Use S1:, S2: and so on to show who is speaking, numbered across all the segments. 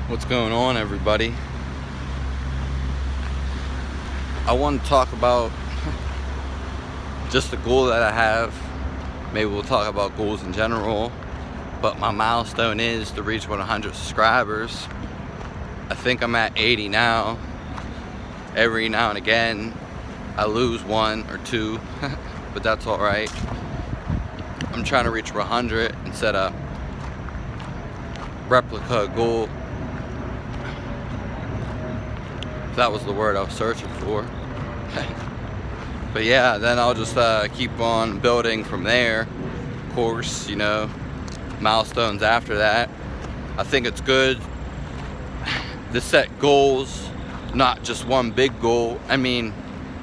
S1: What's going on, everybody? I want to talk about just the goal that I have. Maybe we'll talk about goals in general, but my milestone is to reach 100 subscribers. I think I'm at 80 now. Every now and again I lose one or two but that's all right. I'm trying to reach 100 and set a replica goal. If that was the word I was searching for. But yeah, then I'll just keep on building from there. Of course, milestones after that. I think it's good to set goals, not just one big goal. I mean,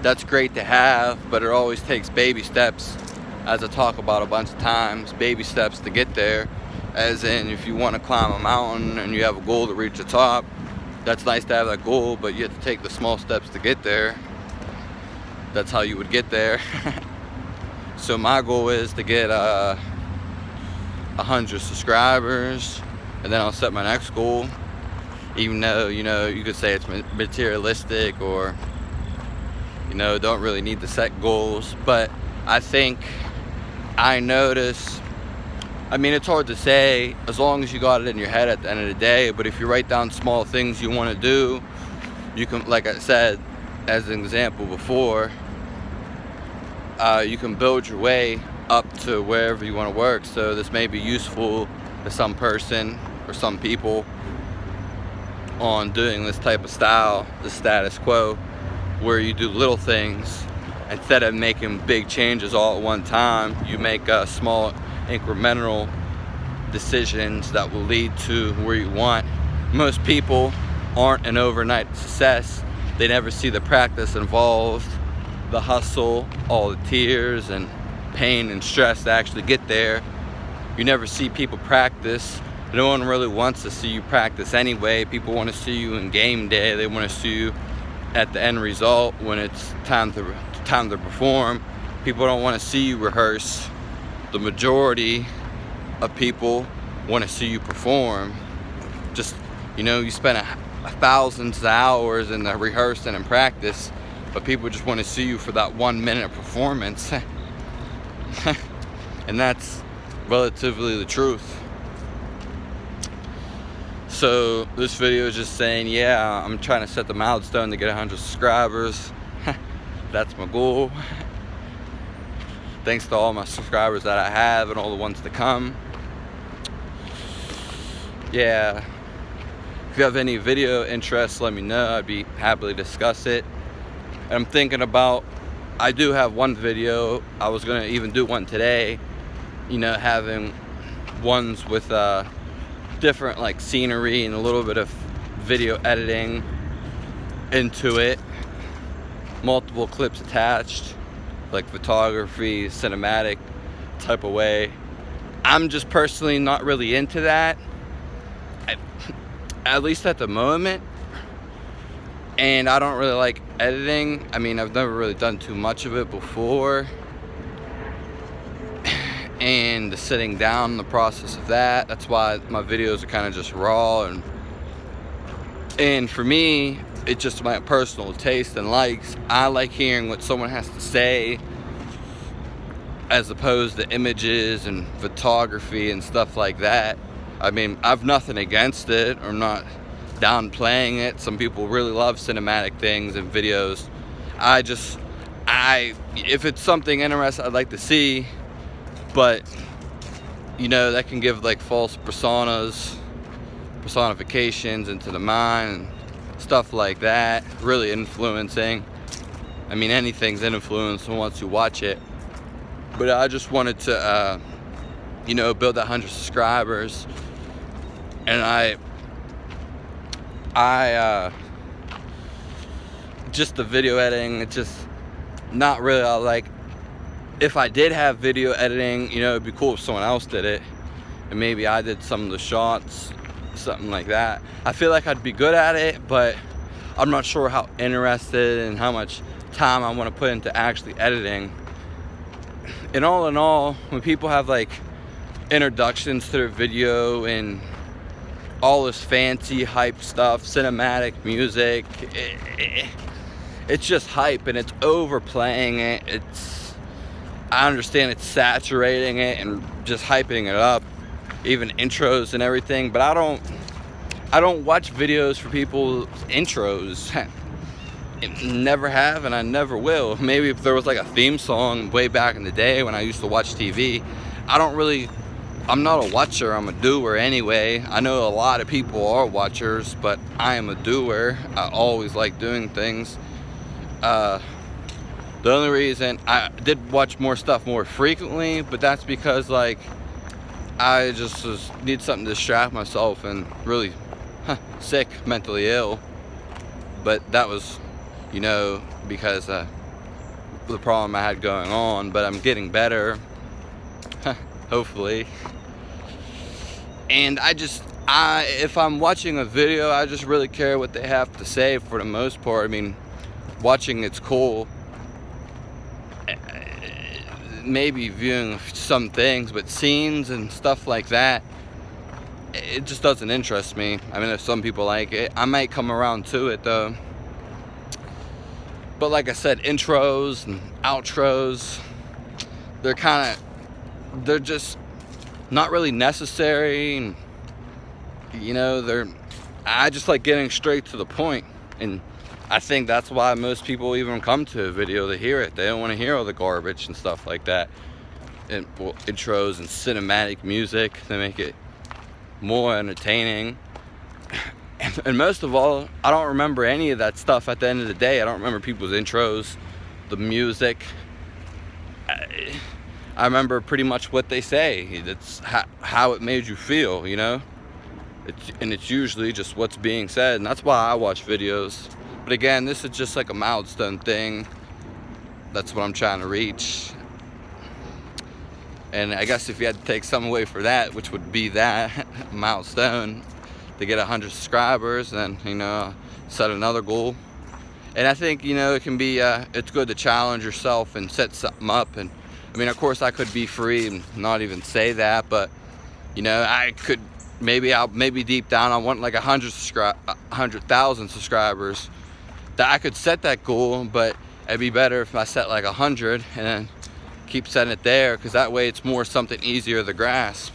S1: that's great to have, but it always takes baby steps, as I talk about a bunch of times. Baby steps to get there, as in if you want to climb a mountain and you have a goal to reach the top, that's nice to have that goal, but you have to take the small steps to get there. That's how you would get there. So my goal is to get 100 subscribers, and then I'll set my next goal. Even though, you could say it's materialistic, or, don't really need to set goals. But I think I notice, it's hard to say as long as you got it in your head at the end of the day, but if you write down small things you want to do, you can, like I said, as an example before, you can build your way up to wherever you want to work. So this may be useful to some person or some people on doing this type of style, the status quo, where you do little things instead of making big changes all at one time. You make small incremental decisions that will lead to where you want. Most people aren't an overnight success. They never see the practice involved, the hustle, all the tears and pain and stress to actually get there. You never see people practice. No one really wants to see you practice anyway. People want to see you in game day. They want to see you at the end result when it's time to perform. People don't want to see you rehearse. The majority of people want to see you perform. Just, you spend thousands of hours in the rehearsing and practice, but people just want to see you for that 1 minute performance. And that's relatively the truth. So this video is just saying, yeah, I'm trying to set the milestone to get 100 subscribers. That's my goal. Thanks to all my subscribers that I have and all the ones to come. Yeah, if you have any video interests, let me know. I'd be happy to discuss it. And I'm thinking about, I do have one video. I was gonna even do one today, having ones with different like scenery and a little bit of video editing into it, multiple clips attached, like photography, cinematic type of way. I'm just personally not really into that, at least at the moment. And I don't really like editing. I've never really done too much of it before. And the sitting down, the process of that's why my videos are kind of just raw. And for me, it's just my personal taste and likes. I like hearing what someone has to say, as opposed to images and photography and stuff like that. I've nothing against it, or not downplaying it. Some people really love cinematic things and videos. If it's something interesting I'd like to see, but that can give like false personifications into the mind and stuff like that, really influencing. Anything's influenced once you watch it. But I just wanted to build that 100 subscribers. And I just the video editing, it's just not really like. If I did have video editing, it'd be cool if someone else did it, and maybe I did some of the shots, something like that. I feel like I'd be good at it, but I'm not sure how interested and how much time I want to put into actually editing. And all in all, when people have like introductions to their video and all this fancy hype stuff, cinematic music. It's just hype, and it's overplaying it. I understand it's saturating it and just hyping it up, even intros and everything, but I don't watch videos for people's intros. Never have, and I never will. Maybe if there was like a theme song way back in the day when I used to watch TV. I'm not a watcher, I'm a doer anyway. I know a lot of people are watchers, but I am a doer. I always like doing things. The only reason I did watch more stuff more frequently, but that's because like I just need something to distract myself and really sick, mentally ill. But that was, because the problem I had going on, but I'm getting better, hopefully. And if I'm watching a video, I just really care what they have to say for the most part. I mean, watching it's cool, maybe viewing some things, but scenes and stuff like that, it just doesn't interest me. I mean, if some people like it, I might come around to it though. But like I said, intros and outros, they're just not really necessary. And, I just like getting straight to the point. And I think that's why most people even come to a video to hear it. They don't want to hear all the garbage and stuff like that. And intros and cinematic music, they make it more entertaining. And most of all, I don't remember any of that stuff at the end of the day. I don't remember people's intros, the music. I remember pretty much what they say. That's how it made you feel, It's usually just what's being said, and that's why I watch videos. But again, this is just like a milestone thing. That's what I'm trying to reach. And I guess if you had to take some away for that, which would be that milestone, to get 100 subscribers, then set another goal. And I think it can be it's good to challenge yourself and set something up. And I mean, of course I could be free and not even say that, but I could maybe deep down I want like 100,000 subscribers. That I could set that goal, but it'd be better if I set like 100 and then keep setting it there, because that way it's more something easier to grasp.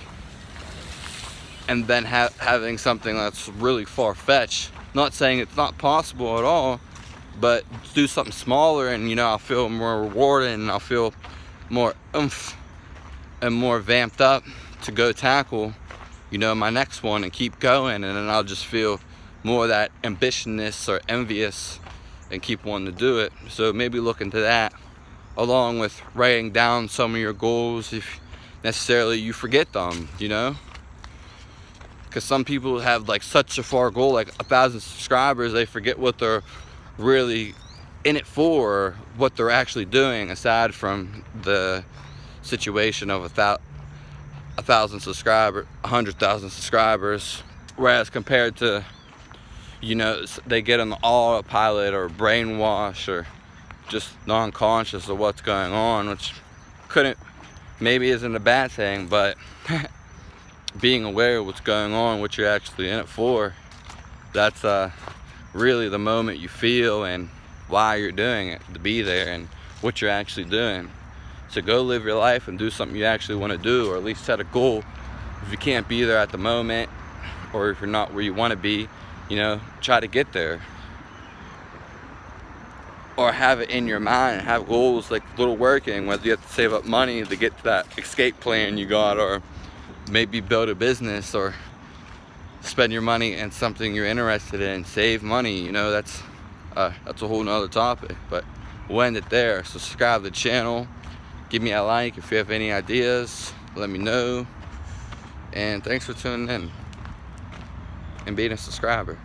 S1: And then having something that's really far-fetched. Not saying it's not possible at all, but do something smaller, and I'll feel more rewarded, and I'll feel more oomph and more vamped up to go tackle my next one and keep going. And then I'll just feel more of that ambitiousness or envious and keep wanting to do it. So maybe look into that, along with writing down some of your goals if necessarily you forget them, because some people have like such a far goal, like 1,000 subscribers, they forget what they're really in it for, what they're actually doing, aside from the situation of 1,000 subscribers, 100,000 subscribers. Whereas compared to, they get on the autopilot or brainwash or just non-conscious of what's going on, which maybe isn't a bad thing, but being aware of what's going on, what you're actually in it for, that's really the moment you feel and why you're doing it, to be there and what you're actually doing. So go live your life and do something you actually want to do, or at least set a goal. If you can't be there at the moment, or if you're not where you want to be, try to get there. Or have it in your mind, have goals like little working, whether you have to save up money to get to that escape plan you got, or maybe build a business, or spend your money in something you're interested in, save money. That's a whole nother topic, but we'll end it there. So subscribe to the channel, give me a like. If you have any ideas, let me know. And thanks for tuning in and being a subscriber.